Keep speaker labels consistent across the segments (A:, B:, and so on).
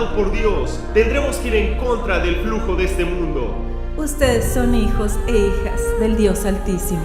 A: llamado por Dios, tendremos que ir en contra del flujo de este mundo.
B: Ustedes son hijos e hijas del Dios Altísimo.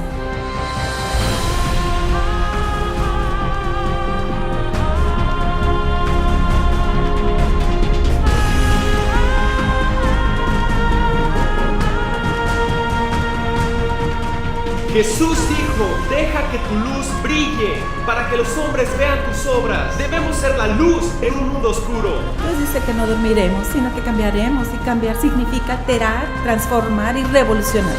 A: Jesús dijo, deja que tu luz brille, para que los hombres vean tus obras. Debemos ser la luz en un mundo oscuro.
B: Dios dice que no dormiremos, sino que cambiaremos, y cambiar significa alterar, transformar y revolucionar.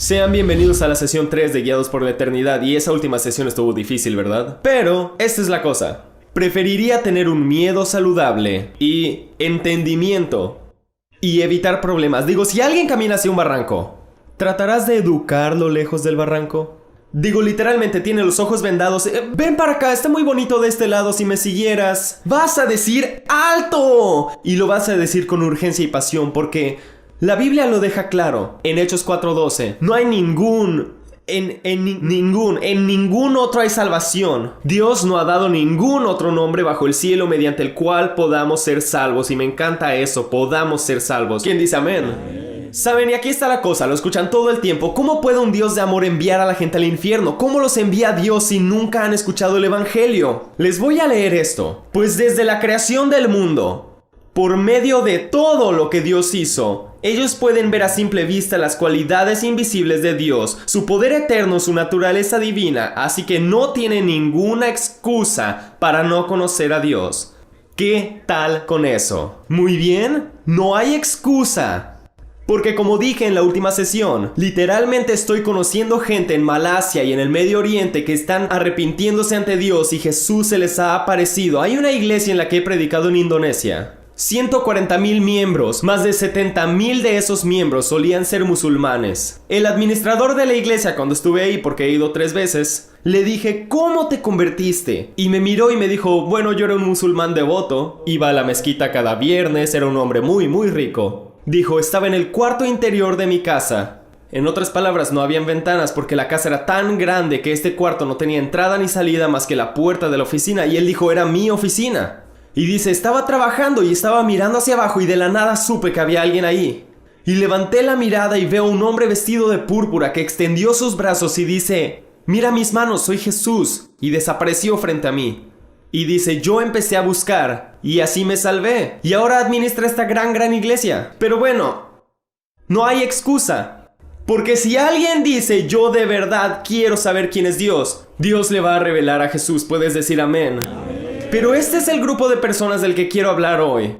C: Sean bienvenidos a la sesión 3 de Guiados por la Eternidad, y esa última sesión estuvo difícil, ¿verdad? Pero esta es la cosa. Preferiría tener un miedo saludable y entendimiento y evitar problemas. Digo, si alguien camina hacia un barranco, ¿tratarás de educarlo lejos del barranco? Digo, literalmente tiene los ojos vendados. Ven para acá, está muy bonito de este lado, si me siguieras. Vas a decir ¡alto! Y lo vas a decir con urgencia y pasión, porque la Biblia lo deja claro en Hechos 4:12. No hay en ningún otro hay salvación. Dios no ha dado ningún otro nombre bajo el cielo mediante el cual podamos ser salvos. Y me encanta eso, podamos ser salvos. ¿Quién dice amén? Saben, y aquí está la cosa, lo escuchan todo el tiempo. ¿Cómo puede un Dios de amor enviar a la gente al infierno? ¿Cómo los envía Dios si nunca han escuchado el evangelio? Les voy a leer esto. Pues desde la creación del mundo, por medio de todo lo que Dios hizo, ellos pueden ver a simple vista las cualidades invisibles de Dios, su poder eterno, su naturaleza divina, así que no tienen ninguna excusa para no conocer a Dios. ¿Qué tal con eso? Muy bien, no hay excusa. Porque como dije en la última sesión, literalmente estoy conociendo gente en Malasia y en el Medio Oriente que están arrepintiéndose ante Dios y Jesús se les ha aparecido. Hay una iglesia en la que he predicado en Indonesia. 140,000 miembros, más de 70,000 de esos miembros solían ser musulmanes. El administrador de la iglesia, cuando estuve ahí, porque he ido 3 veces, le dije, ¿cómo te convertiste? Y me miró y me dijo, bueno, yo era un musulmán devoto, iba a la mezquita cada viernes, era un hombre muy rico. Dijo, estaba en el cuarto interior de mi casa. En otras palabras, no habían ventanas porque la casa era tan grande que este cuarto no tenía entrada ni salida más que la puerta de la oficina, y él dijo, era mi oficina. Y dice, estaba trabajando y estaba mirando hacia abajo y de la nada supe que había alguien ahí. Y levanté la mirada y veo a un hombre vestido de púrpura que extendió sus brazos y dice, mira mis manos, soy Jesús. Y desapareció frente a mí. Y dice, yo empecé a buscar y así me salvé. Y ahora administra esta gran iglesia. Pero bueno, no hay excusa. Porque si alguien dice, yo de verdad quiero saber quién es Dios, Dios le va a revelar a Jesús. Puedes decir amén. Pero este es el grupo de personas del que quiero hablar hoy.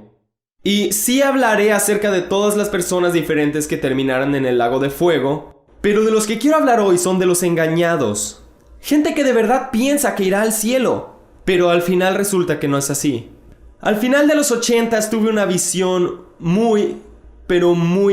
C: Y sí hablaré acerca de todas las personas diferentes que terminarán en el lago de fuego, pero de los que quiero hablar hoy son de los engañados. Gente que de verdad piensa que irá al cielo, pero al final resulta que no es así. Al final de los 80s tuve una visión muy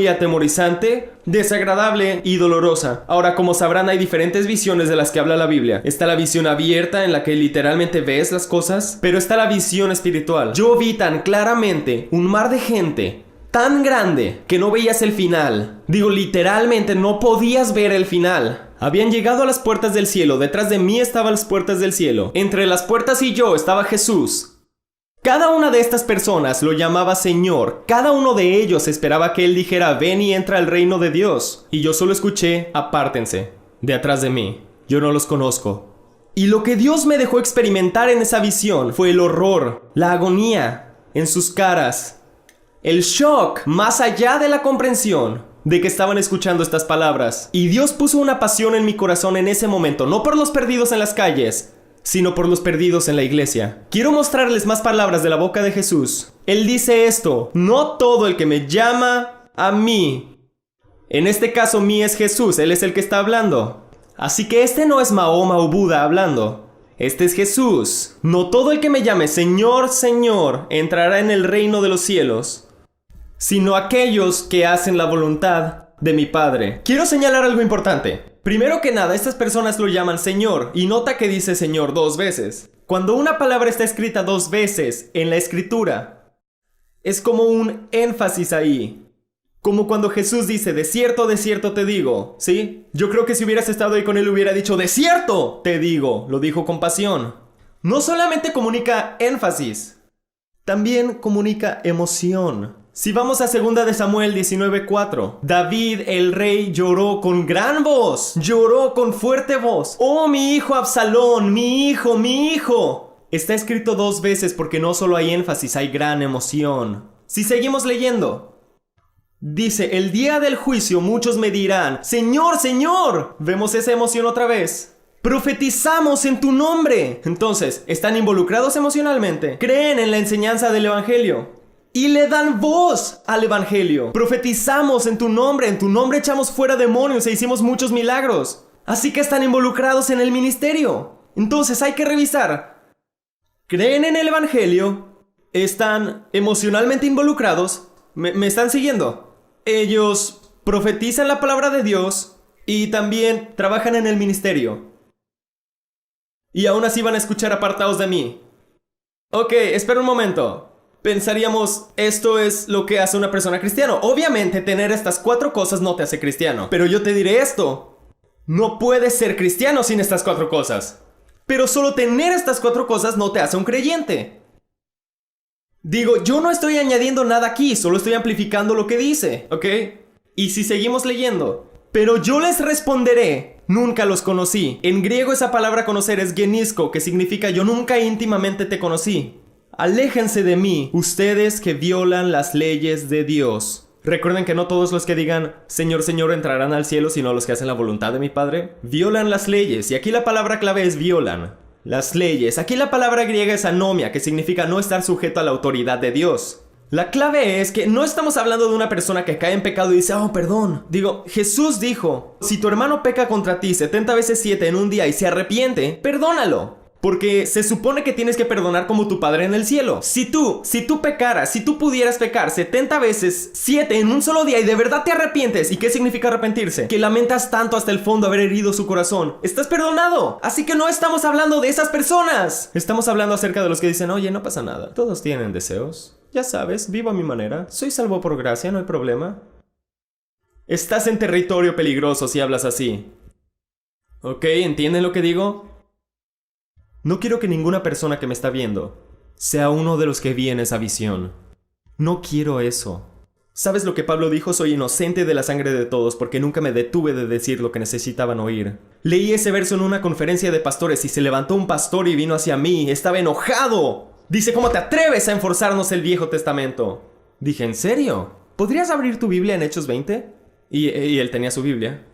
C: atemorizante, desagradable y dolorosa. Ahora, como sabrán, hay diferentes visiones de las que habla la Biblia. Está la visión abierta, en la que literalmente ves las cosas, pero está la visión espiritual. Yo vi tan claramente un mar de gente tan grande que no veías el final. Digo, literalmente no podías ver el final. Habían llegado a las puertas del cielo. Detrás de mí estaban las puertas del cielo. Entre las puertas y yo estaba Jesús. Cada una de estas personas lo llamaba Señor. Cada uno de ellos esperaba que Él dijera, ven y entra al reino de Dios. Y yo solo escuché, apártense de atrás de mí. Yo no los conozco. Y lo que Dios me dejó experimentar en esa visión fue el horror, la agonía en sus caras, el shock más allá de la comprensión de que estaban escuchando estas palabras. Y Dios puso una pasión en mi corazón en ese momento, no por los perdidos en las calles, sino por los perdidos en la iglesia. Quiero mostrarles más palabras de la boca de Jesús. Él dice esto, no todo el que me llama a mí. En este caso, mí es Jesús, Él es el que está hablando. Así que este no es Mahoma o Buda hablando. Este es Jesús. No todo el que me llame Señor, Señor, entrará en el reino de los cielos, sino aquellos que hacen la voluntad de mi Padre. Quiero señalar algo importante. Primero que nada, estas personas lo llaman Señor, y nota que dice Señor 2 veces. Cuando una palabra está escrita 2 veces en la escritura, es como un énfasis ahí. Como cuando Jesús dice, de cierto te digo, ¿sí? Yo creo que si hubieras estado ahí con él hubiera dicho, de cierto te digo. Lo dijo con pasión. No solamente comunica énfasis, también comunica emoción. Si vamos a 2 de Samuel 19:4, David el rey lloró con gran voz, lloró con fuerte voz. ¡Oh, mi hijo Absalón, mi hijo, mi hijo! Está escrito 2 veces porque no solo hay énfasis, hay gran emoción. Si seguimos leyendo, dice, el día del juicio muchos me dirán, Señor, Señor. Vemos esa emoción otra vez. Profetizamos en tu nombre. Entonces, ¿están involucrados emocionalmente? ¿Creen en la enseñanza del evangelio? Y le dan voz al evangelio. Profetizamos en tu nombre echamos fuera demonios e hicimos muchos milagros. Así que están involucrados en el ministerio. Entonces hay que revisar. ¿Creen en el evangelio? ¿Están emocionalmente involucrados? ¿Me están siguiendo? Ellos profetizan la palabra de Dios y también trabajan en el ministerio. Y aún así van a escuchar apartados de mí. Ok, espera un momento. Pensaríamos, esto es lo que hace una persona cristiana. Obviamente tener estas 4 cosas no te hace cristiano. Pero yo te diré esto. No puedes ser cristiano sin estas 4 cosas. Pero solo tener estas 4 cosas no te hace un creyente. Digo, yo no estoy añadiendo nada aquí, solo estoy amplificando lo que dice, ¿ok? Y si seguimos leyendo. Pero yo les responderé, nunca los conocí. En griego esa palabra conocer es genisko, que significa yo nunca íntimamente te conocí. Aléjense de mí, ustedes que violan las leyes de Dios. Recuerden que no todos los que digan Señor, Señor entrarán al cielo, sino los que hacen la voluntad de mi Padre. Violan las leyes, y aquí la palabra clave es violan. Las leyes. Aquí la palabra griega es anomia, que significa no estar sujeto a la autoridad de Dios. La clave es que no estamos hablando de una persona que cae en pecado y dice, oh, perdón. Digo, Jesús dijo, si tu hermano peca contra ti 70 veces 7 en un día y se arrepiente, perdónalo. Porque se supone que tienes que perdonar como tu Padre en el cielo. Si tú pecaras, si tú pudieras pecar 70 veces 7 en un solo día y de verdad te arrepientes, ¿y qué significa arrepentirse? Que lamentas tanto hasta el fondo haber herido su corazón. Estás perdonado. Así que no estamos hablando de esas personas. Estamos hablando acerca de los que dicen, oye, no pasa nada. Todos tienen deseos. Ya sabes, vivo a mi manera. Soy salvo por gracia, no hay problema. Estás en territorio peligroso si hablas así. ¿Ok? ¿Entienden lo que digo? No quiero que ninguna persona que me está viendo sea uno de los que vi en esa visión. No quiero eso. ¿Sabes lo que Pablo dijo? Soy inocente de la sangre de todos porque nunca me detuve de decir lo que necesitaban oír. Leí ese verso en una conferencia de pastores y se levantó un pastor y vino hacia mí. Estaba enojado. Dice, ¿cómo te atreves a enforzarnos el Viejo Testamento? Dije, ¿en serio? ¿Podrías abrir tu Biblia en Hechos 20? Y él tenía su Biblia.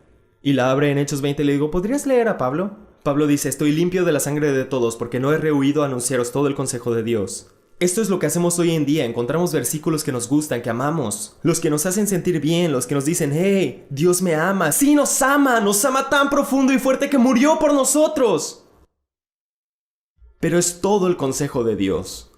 C: Y la abre en Hechos 20 y le digo, ¿podrías leer a Pablo? Pablo dice, estoy limpio de la sangre de todos porque no he rehuido a anunciaros todo el consejo de Dios. Esto es lo que hacemos hoy en día, encontramos versículos que nos gustan, que amamos. Los que nos hacen sentir bien, los que nos dicen, hey, Dios me ama. Sí, nos ama tan profundo y fuerte que murió por nosotros. Pero es todo el consejo de Dios.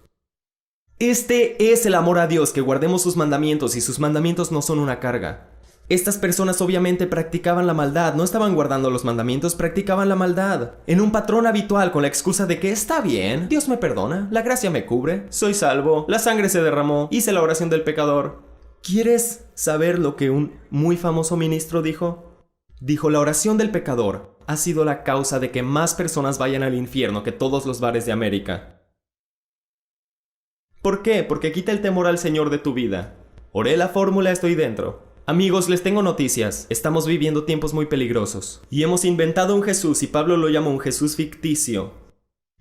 C: Este es el amor a Dios, que guardemos sus mandamientos y sus mandamientos no son una carga. Estas personas obviamente practicaban la maldad, no estaban guardando los mandamientos, practicaban la maldad. En un patrón habitual con la excusa de que está bien, Dios me perdona, la gracia me cubre, soy salvo, la sangre se derramó, hice la oración del pecador. ¿Quieres saber lo que un muy famoso ministro dijo? Dijo, la oración del pecador ha sido la causa de que más personas vayan al infierno que todos los bares de América. ¿Por qué? Porque quita el temor al Señor de tu vida. Oré la fórmula, estoy dentro. Amigos, les tengo noticias. Estamos viviendo tiempos muy peligrosos. Y hemos inventado un Jesús, y Pablo lo llama un Jesús ficticio,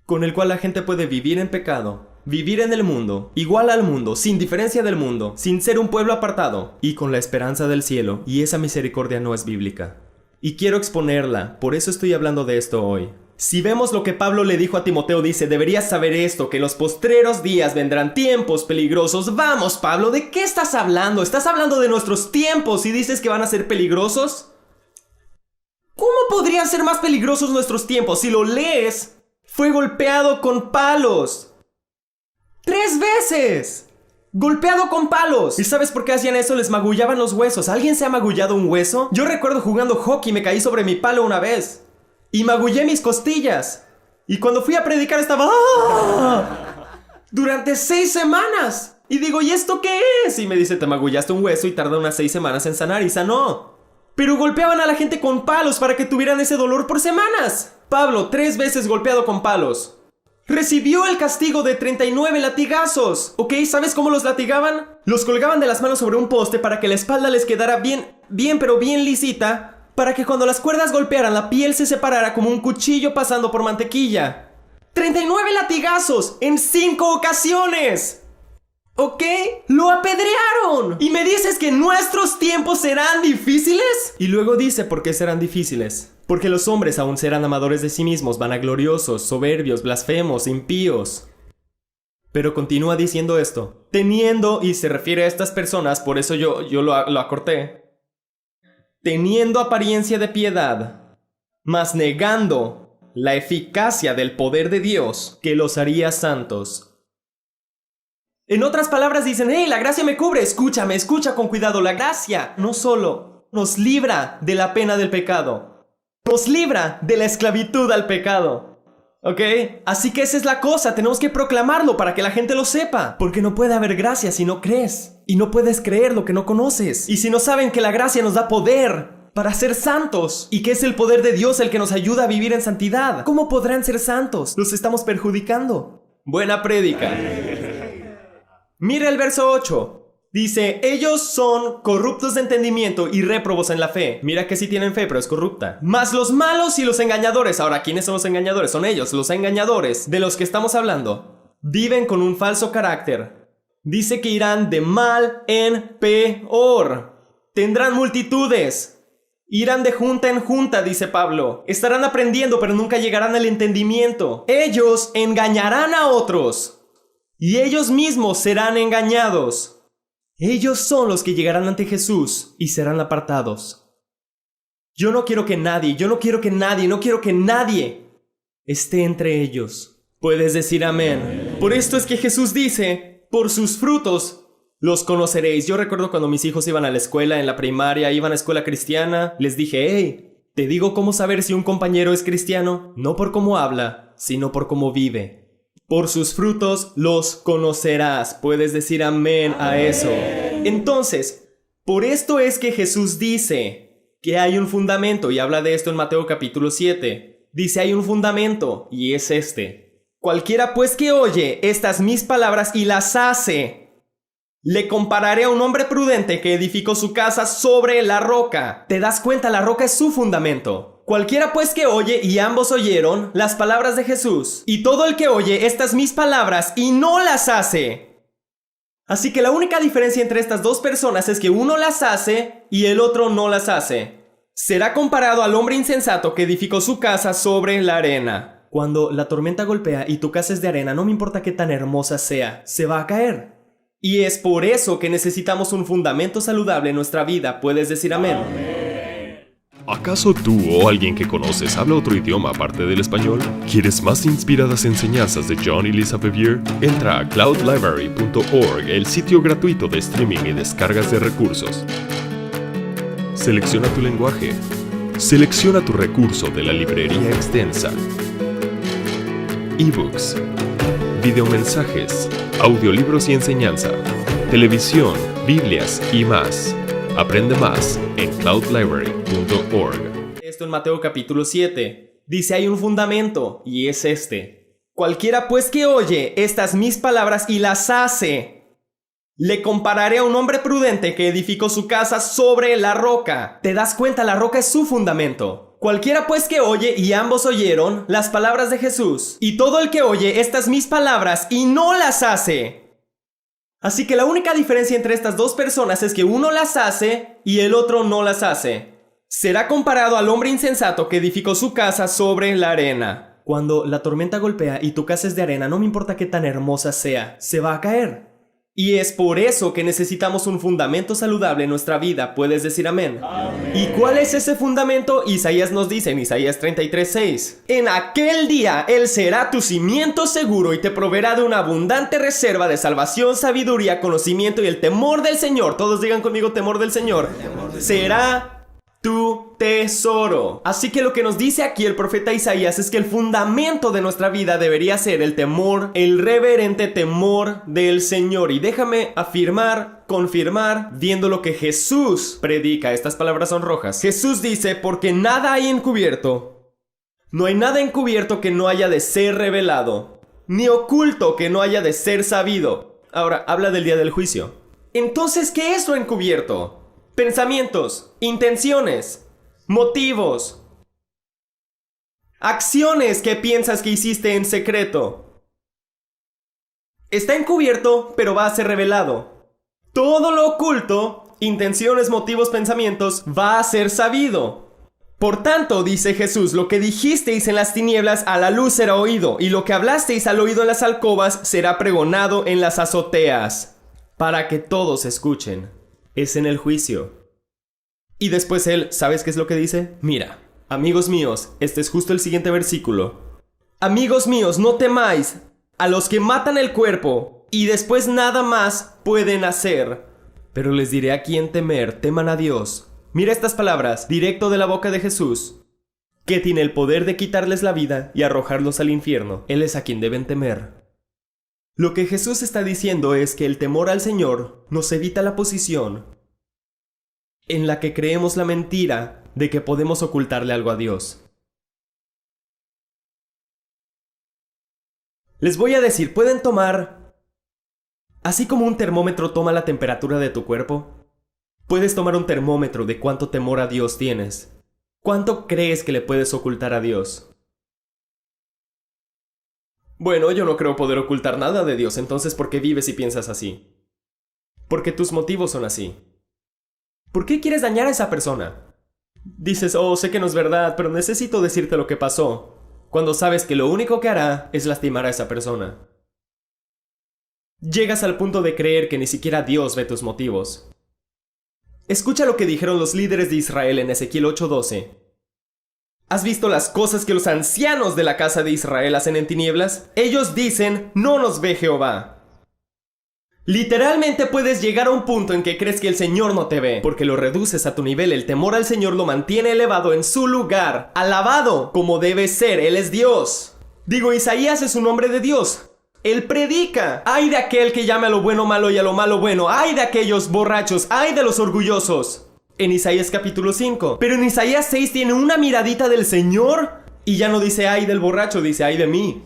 C: con el cual la gente puede vivir en pecado, vivir en el mundo, igual al mundo, sin diferencia del mundo, sin ser un pueblo apartado, y con la esperanza del cielo, y esa misericordia no es bíblica. Y quiero exponerla, por eso estoy hablando de esto hoy. Si vemos lo que Pablo le dijo a Timoteo, dice, deberías saber esto, que en los postreros días vendrán tiempos peligrosos. Vamos, Pablo, ¿de qué estás hablando? ¿Estás hablando de nuestros tiempos y dices que van a ser peligrosos? ¿Cómo podrían ser más peligrosos nuestros tiempos? Si lo lees, fue golpeado con palos 3 veces. golpeado con palos. ¿Y sabes por qué hacían eso? Les magullaban los huesos. ¿Alguien se ha magullado un hueso? Yo recuerdo jugando hockey, me caí sobre mi palo una vez y magullé mis costillas. Y cuando fui a predicar estaba durante 6 semanas. Y digo, ¿y esto qué es? Y me dice, te magullaste un hueso y tarda unas 6 semanas en sanar. Y sanó. Pero golpeaban a la gente con palos para que tuvieran ese dolor por semanas. Pablo, 3 veces golpeado con palos. Recibió el castigo de 39 latigazos. ¿Ok? ¿Sabes cómo los latigaban? Los colgaban de las manos sobre un poste para que la espalda les quedara bien lisita, para que cuando las cuerdas golpearan la piel se separara como un cuchillo pasando por mantequilla. 39 latigazos en 5 ocasiones. ¿Ok? ¡Lo apedrearon! ¿Y me dices que nuestros tiempos serán difíciles? Y luego dice por qué serán difíciles. Porque los hombres aún serán amadores de sí mismos, vanagloriosos, soberbios, blasfemos, impíos. Pero continúa diciendo esto. Teniendo, y se refiere a estas personas, por eso yo lo acorté. Teniendo apariencia de piedad, mas negando la eficacia del poder de Dios que los haría santos. En otras palabras dicen, hey, la gracia me cubre, escúchame, escucha con cuidado, la gracia no solo nos libra de la pena del pecado, nos libra de la esclavitud al pecado, ¿ok? Así que esa es la cosa, tenemos que proclamarlo para que la gente lo sepa, porque no puede haber gracia si no crees, y no puedes creer lo que no conoces, y si no saben que la gracia nos da poder para ser santos, y que es el poder de Dios el que nos ayuda a vivir en santidad, ¿cómo podrán ser santos? Los estamos perjudicando. Buena prédica. Mira el verso 8. Dice, ellos son corruptos de entendimiento y réprobos en la fe. Mira que sí tienen fe, pero es corrupta. Mas los malos y los engañadores. Ahora, ¿quiénes son los engañadores? Son ellos, los engañadores de los que estamos hablando. Viven con un falso carácter. Dice que irán de mal en peor. Tendrán multitudes. Irán de junta en junta, dice Pablo. Estarán aprendiendo, pero nunca llegarán al entendimiento. Ellos engañarán a otros. Y ellos mismos serán engañados. Ellos son los que llegarán ante Jesús y serán apartados. Yo no quiero que nadie esté entre ellos. Puedes decir amén. Por esto es que Jesús dice, por sus frutos los conoceréis. Yo recuerdo cuando mis hijos iban a la escuela, en la primaria, iban a escuela cristiana, les dije, hey, te digo cómo saber si un compañero es cristiano, no por cómo habla, sino por cómo vive. Por sus frutos los conocerás. Puedes decir amén a eso. Entonces, por esto es que Jesús dice que hay un fundamento, y habla de esto en Mateo capítulo 7. Dice, hay un fundamento, y es este. Cualquiera pues que oye estas mis palabras y las hace, le compararé a un hombre prudente que edificó su casa sobre la roca. ¿Te das cuenta? La roca es su fundamento. Cualquiera pues que oye, y ambos oyeron las palabras de Jesús, y todo el que oye estas mis palabras y no las hace. Así que la única diferencia entre estas dos personas es que uno las hace y el otro no las hace. Será comparado al hombre insensato que edificó su casa sobre la arena. Cuando la tormenta golpea y tu casa es de arena, no me importa qué tan hermosa sea, se va a caer. Y es por eso que necesitamos un fundamento saludable en nuestra vida. Puedes decir amén.
D: ¿Acaso tú o alguien que conoces habla otro idioma aparte del español? ¿Quieres más inspiradas enseñanzas de John y Lisa Bevere? Entra a cloudlibrary.org, el sitio gratuito de streaming y descargas de recursos. Selecciona tu lenguaje. Selecciona tu recurso de la librería extensa. Ebooks, videomensajes, audiolibros y enseñanza, televisión, Biblias y más. Aprende más en cloudlibrary.org.
C: Esto en Mateo capítulo 7. Dice, hay un fundamento, y es este. Cualquiera pues que oye estas mis palabras y las hace, le compararé a un hombre prudente que edificó su casa sobre la roca. ¿Te das cuenta? La roca es su fundamento. Cualquiera pues que oye, y ambos oyeron las palabras de Jesús, y todo el que oye estas mis palabras y no las hace. Así que la única diferencia entre estas dos personas es que uno las hace y el otro no las hace. Será comparado al hombre insensato que edificó su casa sobre la arena. Cuando la tormenta golpea y tu casa es de arena, no me importa qué tan hermosa sea, se va a caer. Y es por eso que necesitamos un fundamento saludable en nuestra vida. ¿Puedes decir amén? Amén. ¿Y cuál es ese fundamento? Isaías nos dice en Isaías 33:6. En aquel día Él será tu cimiento seguro y te proveerá de una abundante reserva de salvación, sabiduría, conocimiento y el temor del Señor. Todos digan conmigo temor del Señor. Será tu tesoro. Así que lo que nos dice aquí el profeta Isaías es que el fundamento de nuestra vida debería ser el temor, el reverente temor del Señor. Y déjame confirmar, viendo lo que Jesús predica. Estas palabras son rojas. Jesús dice, porque nada hay encubierto. No hay nada encubierto que no haya de ser revelado, ni oculto que no haya de ser sabido. Ahora, habla del día del juicio. Entonces, ¿qué es lo encubierto? Pensamientos, intenciones, motivos, acciones que piensas que hiciste en secreto. Está encubierto, pero va a ser revelado. Todo lo oculto, intenciones, motivos, pensamientos, va a ser sabido. Por tanto, dice Jesús, lo que dijisteis en las tinieblas a la luz será oído, y lo que hablasteis al oído en las alcobas será pregonado en las azoteas, para que todos escuchen. Es en el juicio. Y después él, ¿sabes qué es lo que dice? Mira, amigos míos, este es justo el siguiente versículo. Amigos míos, no temáis a los que matan el cuerpo y después nada más pueden hacer. Pero les diré a quién temer, teman a Dios. Mira estas palabras, directo de la boca de Jesús, que tiene el poder de quitarles la vida y arrojarlos al infierno. Él es a quien deben temer. Lo que Jesús está diciendo es que el temor al Señor nos evita la posición en la que creemos la mentira de que podemos ocultarle algo a Dios. Les voy a decir, pueden tomar, así como un termómetro toma la temperatura de tu cuerpo, puedes tomar un termómetro de cuánto temor a Dios tienes. ¿Cuánto crees que le puedes ocultar a Dios? Bueno, yo no creo poder ocultar nada de Dios, entonces ¿por qué vives y piensas así? Porque tus motivos son así. ¿Por qué quieres dañar a esa persona? Dices, oh, sé que no es verdad, pero necesito decirte lo que pasó, cuando sabes que lo único que hará es lastimar a esa persona. Llegas al punto de creer que ni siquiera Dios ve tus motivos. Escucha lo que dijeron los líderes de Israel en Ezequiel 8:12. ¿Has visto las cosas que los ancianos de la casa de Israel hacen en tinieblas? Ellos dicen, no nos ve Jehová. Literalmente puedes llegar a un punto en que crees que el Señor no te ve, porque lo reduces a tu nivel. El temor al Señor lo mantiene elevado en su lugar, alabado como debe ser. Él es Dios. Digo, Isaías es un hombre de Dios. Él predica. Ay de aquel que llame a lo bueno malo y a lo malo bueno. Ay de aquellos borrachos. Ay de los orgullosos. En Isaías capítulo 5. Pero en Isaías 6 tiene una miradita del Señor y ya no dice ay del borracho, dice ay de mí.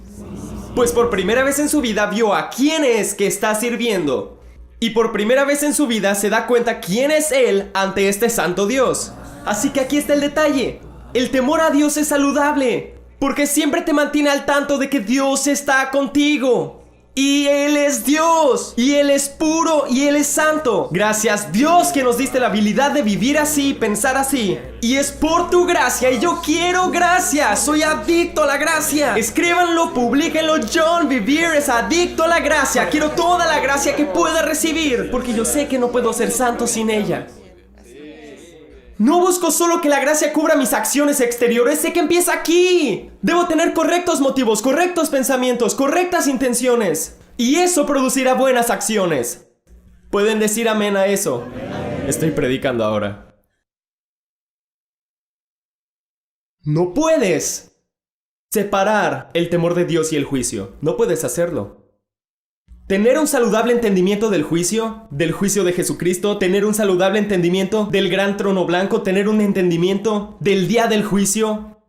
C: Pues por primera vez en su vida vio a quién es que está sirviendo. Y por primera vez en su vida se da cuenta quién es él ante este santo Dios. Así que aquí está el detalle. El temor a Dios es saludable, porque siempre te mantiene al tanto de que Dios está contigo. Y Él es Dios, y Él es puro, y Él es santo. Gracias Dios que nos diste la habilidad de vivir así, pensar así. Y es por tu gracia, y yo quiero gracia. Soy adicto a la gracia. Escríbanlo, publíquenlo. John Bevere es adicto a la gracia. Quiero toda la gracia que pueda recibir, porque yo sé que no puedo ser santo sin ella. No busco solo que la gracia cubra mis acciones exteriores, sé que empieza aquí. Debo tener correctos motivos, correctos pensamientos, correctas intenciones. Y eso producirá buenas acciones. ¿Pueden decir amén a eso? Amén. Estoy predicando ahora. No puedes separar el temor de Dios y el juicio. No puedes hacerlo. Tener un saludable entendimiento del juicio de Jesucristo, tener un saludable entendimiento del gran trono blanco, tener un entendimiento del día del juicio,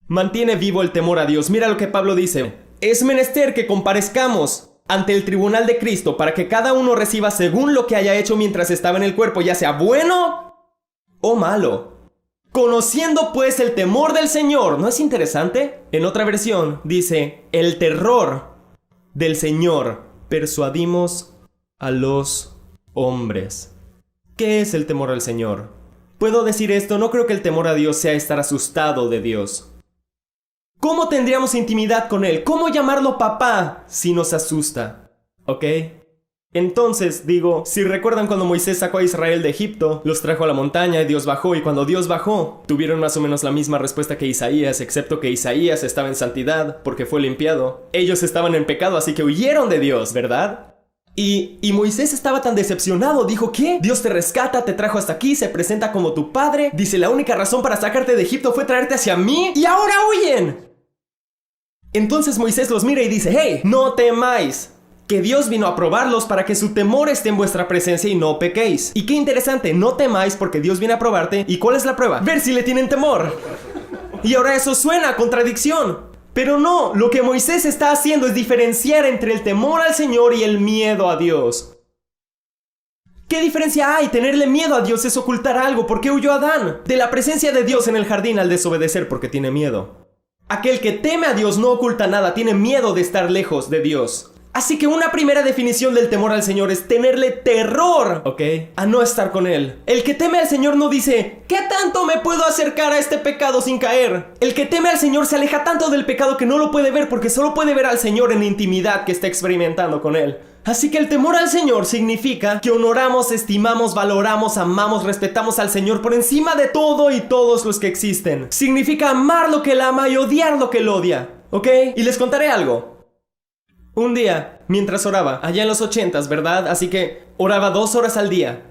C: mantiene vivo el temor a Dios. Mira lo que Pablo dice. Es menester que comparezcamos ante el tribunal de Cristo para que cada uno reciba según lo que haya hecho mientras estaba en el cuerpo, ya sea bueno o malo. Conociendo pues el temor del Señor. ¿No es interesante? En otra versión dice, el terror del Señor persuadimos a los hombres. ¿Qué es el temor al Señor? Puedo decir esto, no creo que el temor a Dios sea estar asustado de Dios. ¿Cómo tendríamos intimidad con Él? ¿Cómo llamarlo papá si nos asusta? ¿Ok? Entonces, digo, si recuerdan cuando Moisés sacó a Israel de Egipto, los trajo a la montaña y Dios bajó, y cuando Dios bajó, tuvieron más o menos la misma respuesta que Isaías, excepto que Isaías estaba en santidad, porque fue limpiado. Ellos estaban en pecado, así que huyeron de Dios, ¿verdad? Y Moisés estaba tan decepcionado, dijo, ¿qué? Dios te rescata, te trajo hasta aquí, se presenta como tu padre, dice, la única razón para sacarte de Egipto fue traerte hacia mí, y ahora huyen. Entonces Moisés los mira y dice, hey, no temáis. Que Dios vino a probarlos para que su temor esté en vuestra presencia y no pequéis. Y qué interesante, no temáis porque Dios viene a probarte. ¿Y cuál es la prueba? Ver si le tienen temor. Y ahora eso suena a contradicción. Pero no, lo que Moisés está haciendo es diferenciar entre el temor al Señor y el miedo a Dios. ¿Qué diferencia hay? Tenerle miedo a Dios es ocultar algo. ¿Por qué huyó Adán? De la presencia de Dios en el jardín al desobedecer porque tiene miedo. Aquel que teme a Dios no oculta nada, tiene miedo de estar lejos de Dios. Así que una primera definición del temor al Señor es tenerle terror, ¿ok? A no estar con Él. El que teme al Señor no dice, ¿qué tanto me puedo acercar a este pecado sin caer? El que teme al Señor se aleja tanto del pecado que no lo puede ver porque solo puede ver al Señor en la intimidad que está experimentando con Él. Así que el temor al Señor significa que honoramos, estimamos, valoramos, amamos, respetamos al Señor por encima de todo y todos los que existen. Significa amar lo que Él ama y odiar lo que Él odia, ¿ok? Y les contaré algo. Un día, mientras oraba, allá en los 80s, ¿verdad? Así que oraba 2 horas al día.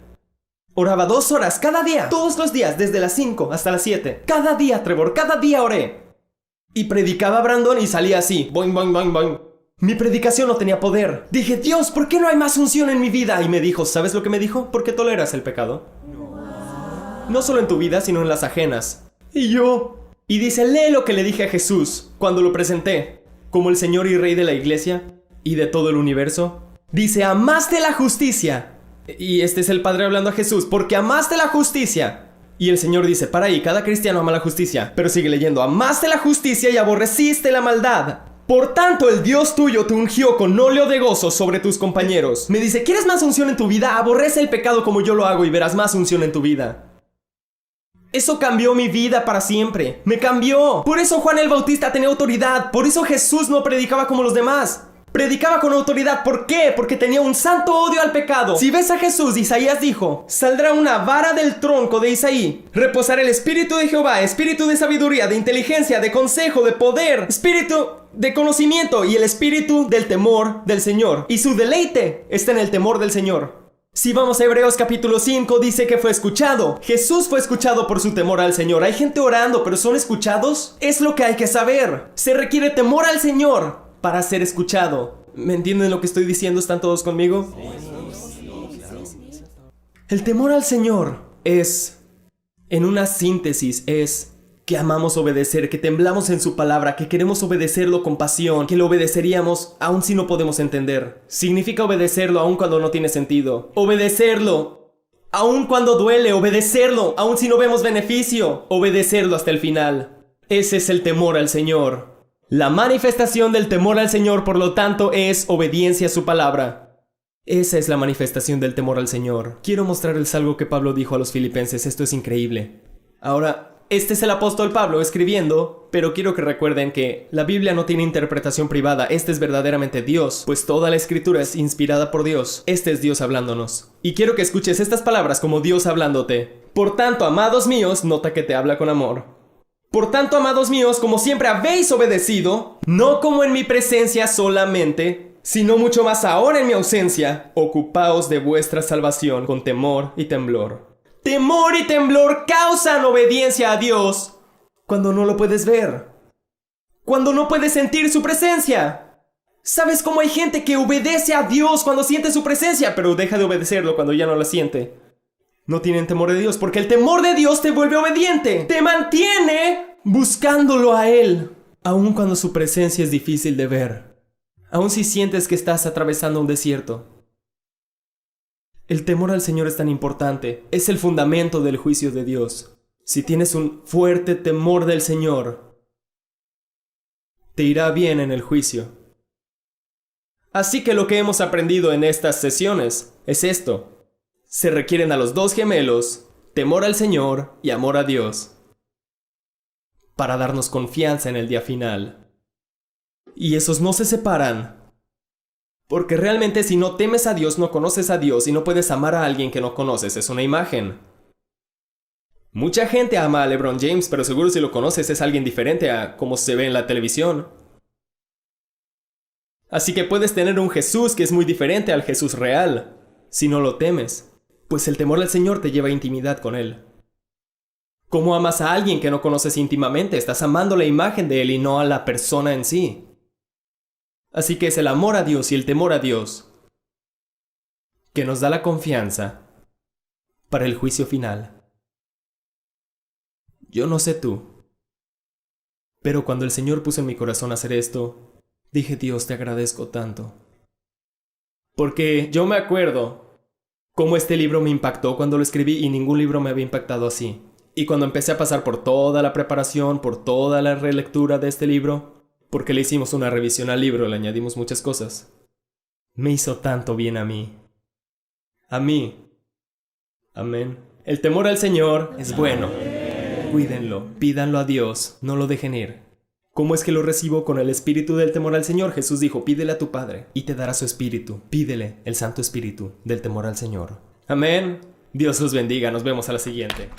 C: Oraba 2 horas cada día, todos los días, desde las 5 hasta las 7. Cada día, Trevor, cada día oré. Y predicaba a Brandon y salía así, boing, boing, boing, boing. Mi predicación no tenía poder. Dije, Dios, ¿por qué no hay más unción en mi vida? Y me dijo, ¿sabes lo que me dijo? Porque toleras el pecado. No solo en tu vida, sino en las ajenas. Y dice, lee lo que le dije a Jesús cuando lo presenté como el Señor y Rey de la iglesia y de todo el universo. Dice, amaste la justicia. Y este es el Padre hablando a Jesús, porque amaste la justicia. Y el Señor dice, para ahí, cada cristiano ama la justicia. Pero sigue leyendo, amaste la justicia y aborreciste la maldad. Por tanto, el Dios tuyo te ungió con óleo de gozo sobre tus compañeros. Me dice, ¿quieres más unción en tu vida? Aborrece el pecado como yo lo hago y verás más unción en tu vida. Eso cambió mi vida para siempre. Me cambió. Por eso Juan el Bautista tenía autoridad. Por eso Jesús no predicaba como los demás. Predicaba con autoridad. ¿Por qué? Porque tenía un santo odio al pecado. Si ves a Jesús, Isaías dijo, saldrá una vara del tronco de Isaí. Reposará el espíritu de Jehová, espíritu de sabiduría, de inteligencia, de consejo, de poder, espíritu de conocimiento y el espíritu del temor del Señor. Y su deleite está en el temor del Señor. Si vamos a Hebreos capítulo 5, dice que fue escuchado. Jesús fue escuchado por su temor al Señor. Hay gente orando, pero ¿son escuchados? Es lo que hay que saber. Se requiere temor al Señor para ser escuchado. ¿Me entienden lo que estoy diciendo? ¿Están todos conmigo? El temor al Señor es, en una síntesis, es que amamos obedecer, que temblamos en su palabra, que queremos obedecerlo con pasión, que lo obedeceríamos aun si no podemos entender. Significa obedecerlo aun cuando no tiene sentido. Obedecerlo aun cuando duele, obedecerlo aun si no vemos beneficio. Obedecerlo hasta el final. Ese es el temor al Señor. La manifestación del temor al Señor, por lo tanto, es obediencia a su palabra. Esa es la manifestación del temor al Señor. Quiero mostrarles algo que Pablo dijo a los filipenses. Esto es increíble. Ahora, este es el apóstol Pablo escribiendo, pero quiero que recuerden que la Biblia no tiene interpretación privada. Este es verdaderamente Dios, pues toda la escritura es inspirada por Dios. Este es Dios hablándonos. Y quiero que escuches estas palabras como Dios hablándote. Por tanto, amados míos, nota que te habla con amor. Por tanto, amados míos, como siempre habéis obedecido, no como en mi presencia solamente, sino mucho más ahora en mi ausencia, ocupaos de vuestra salvación con temor y temblor. Temor y temblor causan obediencia a Dios cuando no lo puedes ver, cuando no puedes sentir su presencia. ¿Sabes cómo hay gente que obedece a Dios cuando siente su presencia, pero deja de obedecerlo cuando ya no la siente? No tienen temor de Dios, porque el temor de Dios te vuelve obediente, te mantiene buscándolo a Él, aun cuando su presencia es difícil de ver, aun si sientes que estás atravesando un desierto. El temor al Señor es tan importante, es el fundamento del juicio de Dios. Si tienes un fuerte temor del Señor, te irá bien en el juicio. Así que lo que hemos aprendido en estas sesiones es esto. Se requieren a los dos gemelos, temor al Señor y amor a Dios, para darnos confianza en el día final. Y esos no se separan, Porque realmente si no temes a Dios, no conoces a Dios y no puedes amar a alguien que no conoces, es una imagen. Mucha gente ama a LeBron James, pero seguro si lo conoces es alguien diferente a como se ve en la televisión. Así que puedes tener un Jesús que es muy diferente al Jesús real, si no lo temes, pues el temor al Señor te lleva a intimidad con Él. ¿Cómo amas a alguien que no conoces íntimamente? Estás amando la imagen de Él y no a la persona en sí. Así que es el amor a Dios y el temor a Dios que nos da la confianza para el juicio final. Yo no sé tú, pero cuando el Señor puso en mi corazón hacer esto, dije, Dios, te agradezco tanto. Porque yo me acuerdo cómo este libro me impactó cuando lo escribí y ningún libro me había impactado así. Y cuando empecé a pasar por toda la preparación, por toda la relectura de este libro, porque le hicimos una revisión al libro, le añadimos muchas cosas, me hizo tanto bien a mí. A mí. Amén. El temor al Señor es bueno. Cuídenlo, pídanlo a Dios, no lo dejen ir. ¿Cómo es que lo recibo? Con el espíritu del temor al Señor. Jesús dijo, pídele a tu Padre y te dará su espíritu. Pídele el Santo Espíritu del temor al Señor. Amén. Dios los bendiga. Nos vemos a la siguiente.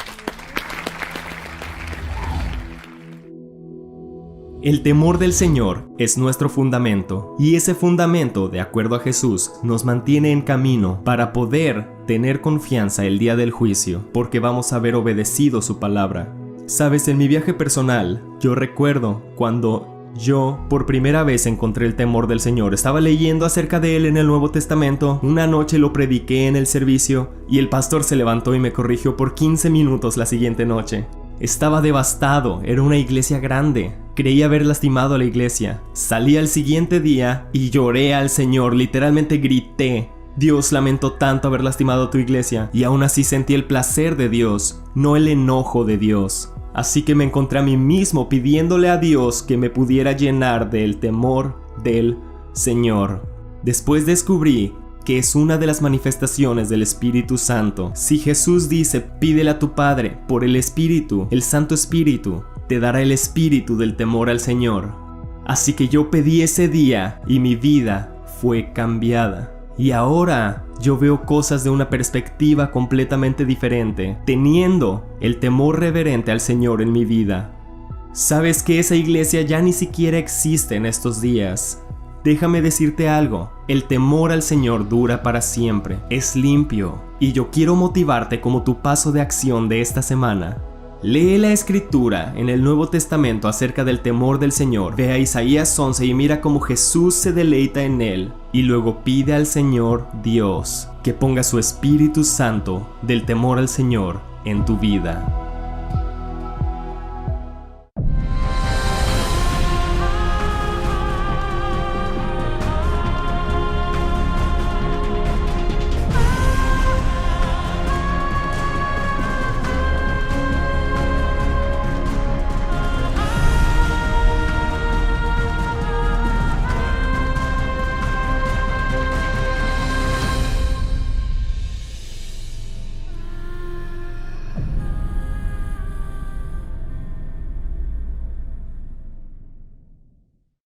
C: El temor del Señor es nuestro fundamento, y ese fundamento, de acuerdo a Jesús, nos mantiene en camino para poder tener confianza el día del juicio, porque vamos a haber obedecido su palabra. Sabes, en mi viaje personal, yo recuerdo cuando yo por primera vez encontré el temor del Señor. Estaba leyendo acerca de él en el Nuevo Testamento. Una noche lo prediqué en el servicio y el pastor se levantó y me corrigió por 15 minutos la siguiente noche. Estaba devastado, era una iglesia grande. Creí haber lastimado a la iglesia. Salí al siguiente día y lloré al Señor, literalmente grité. Dios, lamento tanto haber lastimado a tu iglesia, y aún así sentí el placer de Dios, no el enojo de Dios. Así que me encontré a mí mismo pidiéndole a Dios que me pudiera llenar del temor del Señor. Después descubrí que es una de las manifestaciones del Espíritu Santo. Si Jesús dice, pídele a tu Padre por el Espíritu, el Santo Espíritu, te dará el espíritu del temor al Señor. Así que yo pedí ese día y mi vida fue cambiada. Y ahora yo veo cosas de una perspectiva completamente diferente, teniendo el temor reverente al Señor en mi vida. Sabes que esa iglesia ya ni siquiera existe en estos días. Déjame decirte algo, el temor al Señor dura para siempre, es limpio, y yo quiero motivarte como tu paso de acción de esta semana. Lee la escritura en el Nuevo Testamento acerca del temor del Señor. Ve a Isaías 11 y mira cómo Jesús se deleita en él. Y luego pide al Señor Dios que ponga su Espíritu Santo del temor al Señor en tu vida.